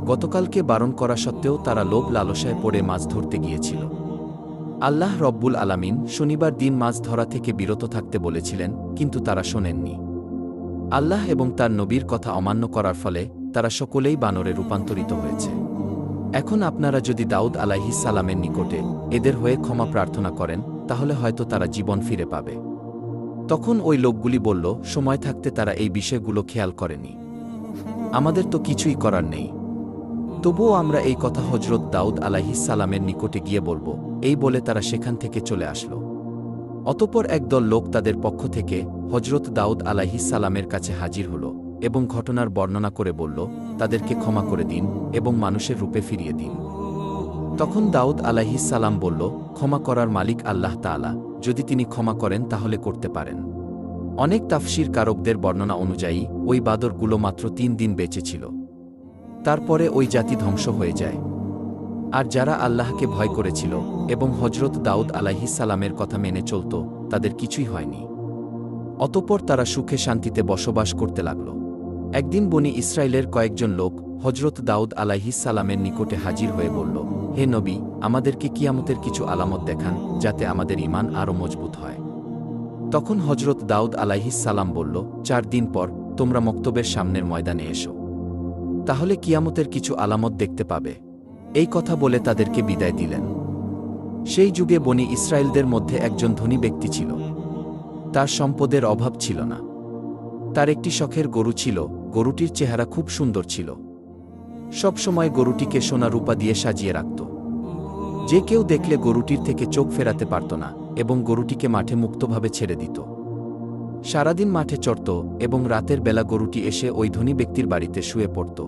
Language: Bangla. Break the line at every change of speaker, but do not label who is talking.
গতকালকে বারণ করা সত্ত্বেও তারা লোভ লালসায় পড়ে মাছ ধরতে গিয়েছিল। আল্লাহ রব্বুল আলামিন শনিবার দিন মাছ ধরা থেকে বিরত থাকতে বলেছিলেন, কিন্তু তারা শোনেননি। আল্লাহ এবং তার নবীর কথা অমান্য করার ফলে তারা সকলেই বানরে রূপান্তরিত হয়েছে। এখন আপনারা যদি দাউদ আলাইহিস সালামের নিকটে এদের হয়ে ক্ষমা প্রার্থনা করেন, তাহলে হয়তো তারা জীবন ফিরে পাবে। তখন ওই লোকগুলি বলল, সময় থাকতে তারা এই বিষয়গুলো খেয়াল করেনি। আমাদের তো কিছুই করার নেই। তবুও আমরা এই কথা হজরত দাউদ আলাইহিস সালামের নিকটে গিয়ে বলব, এই বলে তারা সেখান থেকে চলে আসল। অতঃপর একদল লোক তাদের পক্ষ থেকে হজরত দাউদ আলাইহিস সালামের কাছে হাজির হল এবং ঘটনার বর্ণনা করে বলল, তাদেরকে ক্ষমা করে দিন এবং মানুষের রূপে ফিরিয়ে দিন। তখন দাউদ আলাইহিস সালাম বলল, ক্ষমা করার মালিক আল্লাহ তাআলা, যদি তিনি ক্ষমা করেন তাহলে করতে পারেন। অনেক তাফসীর কারকদের বর্ণনা অনুযায়ী ওই বাদরগুলো মাত্র 3 দিন বেঁচে ছিল। তারপরে ওই জাতি ধ্বংস হয়ে যায়। আর যারা আল্লাহকে ভয় করেছিল এবং হজরত দাউদ আলাইহিস সালামের কথা মেনে চলত, তাদের কিছুই হয়নি। অতঃপর তারা সুখে শান্তিতে বসবাস করতে লাগল। একদিন বনি ইসরায়েলের কয়েকজন লোক হজরত দাউদ আলাইহিস সালামের নিকটে হাজির হয়ে বলল, হে নবী, আমাদেরকে কিয়ামতের কিছু আলামত দেখান, যাতে আমাদের ঈমান আরও মজবুত হয়। তখন হজরত দাউদ আলাইহিস সালাম বলল, 4 দিন পর তোমরা মক্তবের সামনের ময়দানে এসো, তাহলে কিয়ামতের কিছু আলামত দেখতে পাবে। এই কথা বলে তাদেরকে বিদায় দিলেন। সেই যুগে বনি ইসরায়েলদের মধ্যে একজন ধনী ব্যক্তি ছিল। তার সম্পদের অভাব ছিল না। তার একটি শখের গরু ছিল। গরুটির চেহারা খুব সুন্দর ছিল। সব সময় গরুটিকে সোনা রূপা দিয়ে সাজিয়ে রাখত। যে কেউ দেখলে গরুটির থেকে চোখ ফেরাতে পারত না এবং গরুটিকে মাঠে মুক্তভাবে ছেড়ে দিত। সারাদিন মাঠে চড়ত এবং রাতের বেলা গরুটি এসে ওই ধনী ব্যক্তির বাড়িতে শুয়ে পড়ত।